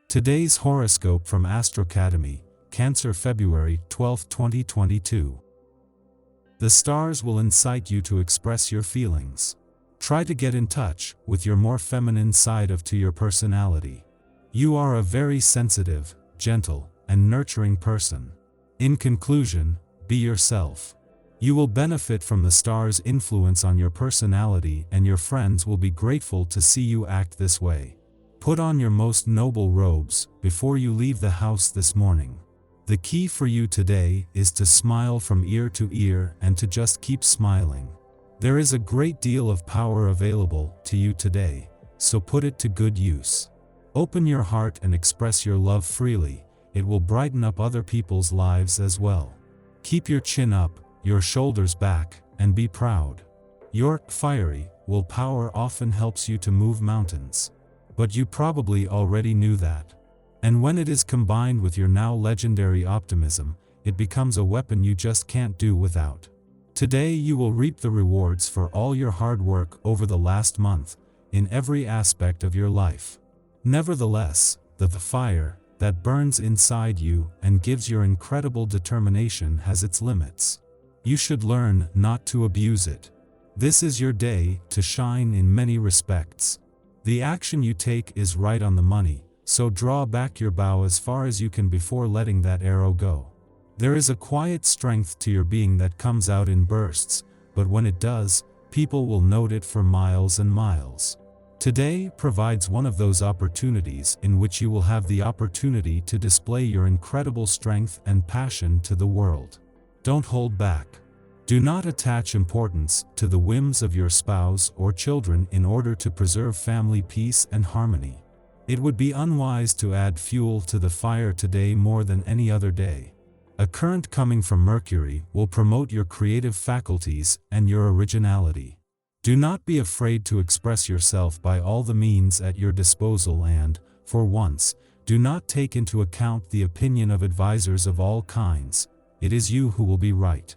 Today's horoscope from Astrocademy, Cancer, February 12, 2022. The stars will incite you to express your feelings. Try to get in touch with your more feminine side of your personality. You are a very sensitive, gentle, and nurturing person. In conclusion, be yourself. You will benefit from the stars' influence on your personality, and your friends will be grateful to see you act this way. Put on your most noble robes before you leave the house this morning. The key for you today is to smile from ear to ear and to just keep smiling. There is a great deal of power available to you today, so put it to good use. Open your heart and express your love freely. It will brighten up other people's lives as well. Keep your chin up, your shoulders back, and be proud. Your fiery willpower often helps you to move mountains. But you probably already knew that. And when it is combined with your now legendary optimism, it becomes a weapon you just can't do without. Today you will reap the rewards for all your hard work over the last month, in every aspect of your life. Nevertheless, the fire that burns inside you and gives your incredible determination has its limits. You should learn not to abuse it. This is your day to shine in many respects. The action you take is right on the money, so draw back your bow as far as you can before letting that arrow go. There is a quiet strength to your being that comes out in bursts, but when it does, people will note it for miles and miles. Today provides one of those opportunities in which you will have the opportunity to display your incredible strength and passion to the world. Don't hold back. Do not attach importance to the whims of your spouse or children in order to preserve family peace and harmony. It would be unwise to add fuel to the fire today more than any other day. A current coming from Mercury will promote your creative faculties and your originality. Do not be afraid to express yourself by all the means at your disposal and, for once, do not take into account the opinion of advisors of all kinds. It is you who will be right.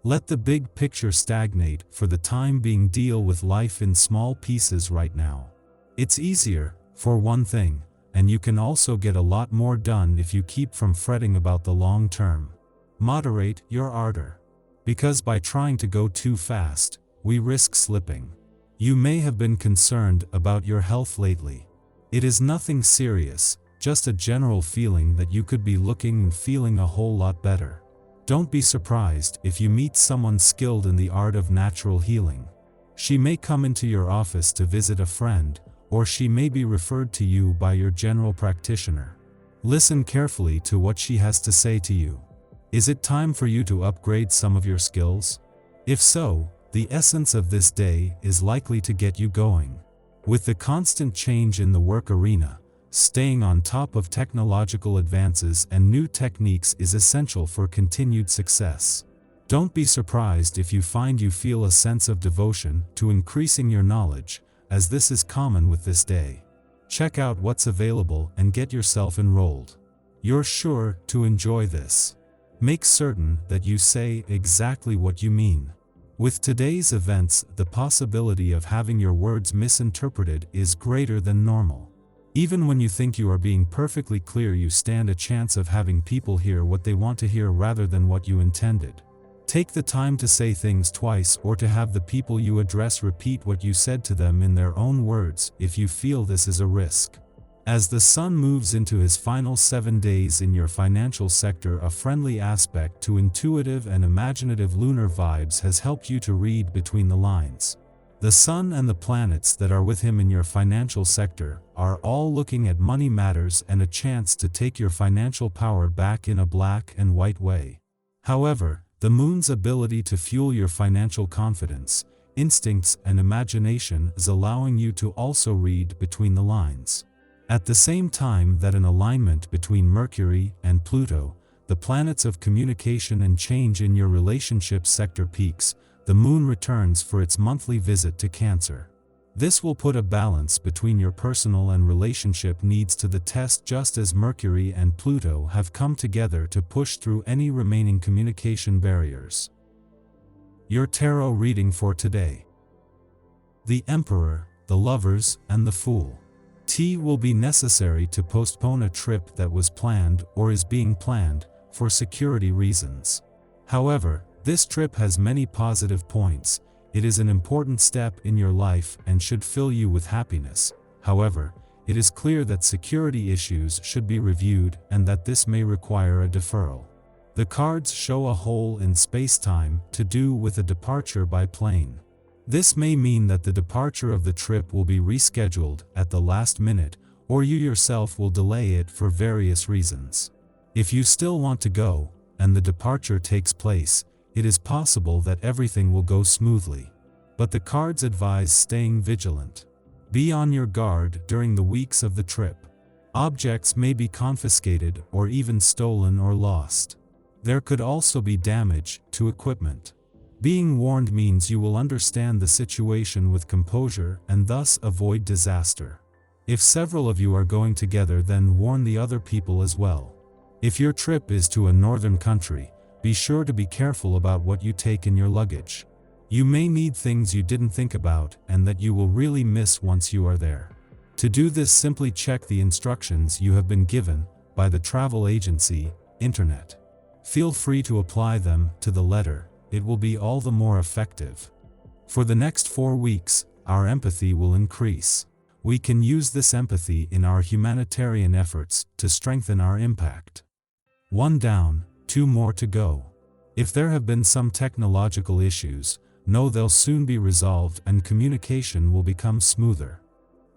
Let the big picture stagnate for the time being. Deal with life in small pieces right now. It's easier, for one thing, and you can also get a lot more done if you keep from fretting about the long term. Moderate your ardor. Because by trying to go too fast, we risk slipping. You may have been concerned about your health lately. It is nothing serious, just a general feeling that you could be looking and feeling a whole lot better. Don't be surprised if you meet someone skilled in the art of natural healing. She may come into your office to visit a friend, or she may be referred to you by your general practitioner. Listen carefully to what she has to say to you. Is it time for you to upgrade some of your skills? If so, the essence of this day is likely to get you going. With the constant change in the work arena, staying on top of technological advances and new techniques is essential for continued success. Don't be surprised if you find you feel a sense of devotion to increasing your knowledge, as this is common with this day. Check out what's available and get yourself enrolled. You're sure to enjoy this. Make certain that you say exactly what you mean. With today's events, the possibility of having your words misinterpreted is greater than normal. Even when you think you are being perfectly clear, you stand a chance of having people hear what they want to hear rather than what you intended. Take the time to say things twice or to have the people you address repeat what you said to them in their own words if you feel this is a risk. As the sun moves into his final 7 days in your financial sector, a friendly aspect to intuitive and imaginative lunar vibes has helped you to read between the lines. The sun and the planets that are with him in your financial sector are all looking at money matters and a chance to take your financial power back in a black and white way. However, the moon's ability to fuel your financial confidence, instincts, and imagination is allowing you to also read between the lines. At the same time that an alignment between Mercury and Pluto, the planets of communication and change in your relationship sector, peaks, the moon returns for its monthly visit to Cancer. This will put a balance between your personal and relationship needs to the test, just as Mercury and Pluto have come together to push through any remaining communication barriers. Your tarot reading for today. The Emperor, the Lovers, and the Fool. Tea will be necessary to postpone a trip that was planned or is being planned for security reasons. However, this trip has many positive points. It is an important step in your life and should fill you with happiness. However, it is clear that security issues should be reviewed and that this may require a deferral. The cards show a hole in space-time to do with a departure by plane. This may mean that the departure of the trip will be rescheduled at the last minute, or you yourself will delay it for various reasons. If you still want to go, and the departure takes place, it is possible that everything will go smoothly. But the cards advise staying vigilant. Be on your guard during the weeks of the trip. Objects may be confiscated or even stolen or lost. There could also be damage to equipment. Being warned means you will understand the situation with composure and thus avoid disaster. If several of you are going together, then warn the other people as well. If your trip is to a northern country, be sure to be careful about what you take in your luggage. You may need things you didn't think about and that you will really miss once you are there. To do this, simply check the instructions you have been given by the travel agency, internet. Feel free to apply them to the letter. It will be all the more effective. For the next 4 weeks, our empathy will increase. We can use this empathy in our humanitarian efforts to strengthen our impact. 1 down, 2 more to go. If there have been some technological issues, know they'll soon be resolved and communication will become smoother.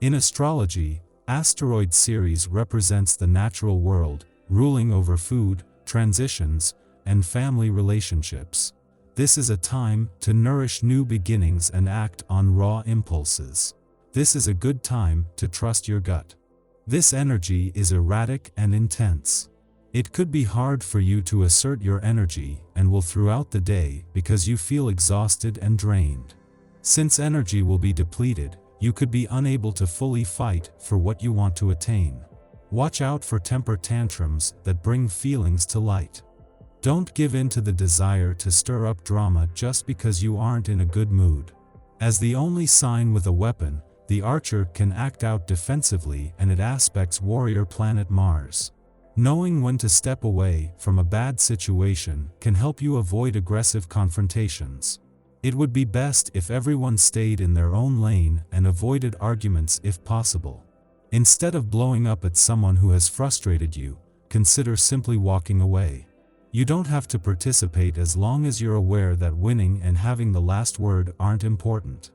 In astrology, asteroid series represents the natural world, ruling over food, transitions, and family relationships. This is a time to nourish new beginnings and act on raw impulses. This is a good time to trust your gut. This energy is erratic and intense. It could be hard for you to assert your energy and will throughout the day because you feel exhausted and drained. Since energy will be depleted, you could be unable to fully fight for what you want to attain. Watch out for temper tantrums that bring feelings to light. Don't give in to the desire to stir up drama just because you aren't in a good mood. As the only sign with a weapon, the archer can act out defensively and it aspects warrior planet Mars. Knowing when to step away from a bad situation can help you avoid aggressive confrontations. It would be best if everyone stayed in their own lane and avoided arguments if possible. Instead of blowing up at someone who has frustrated you, consider simply walking away. You don't have to participate as long as you're aware that winning and having the last word aren't important.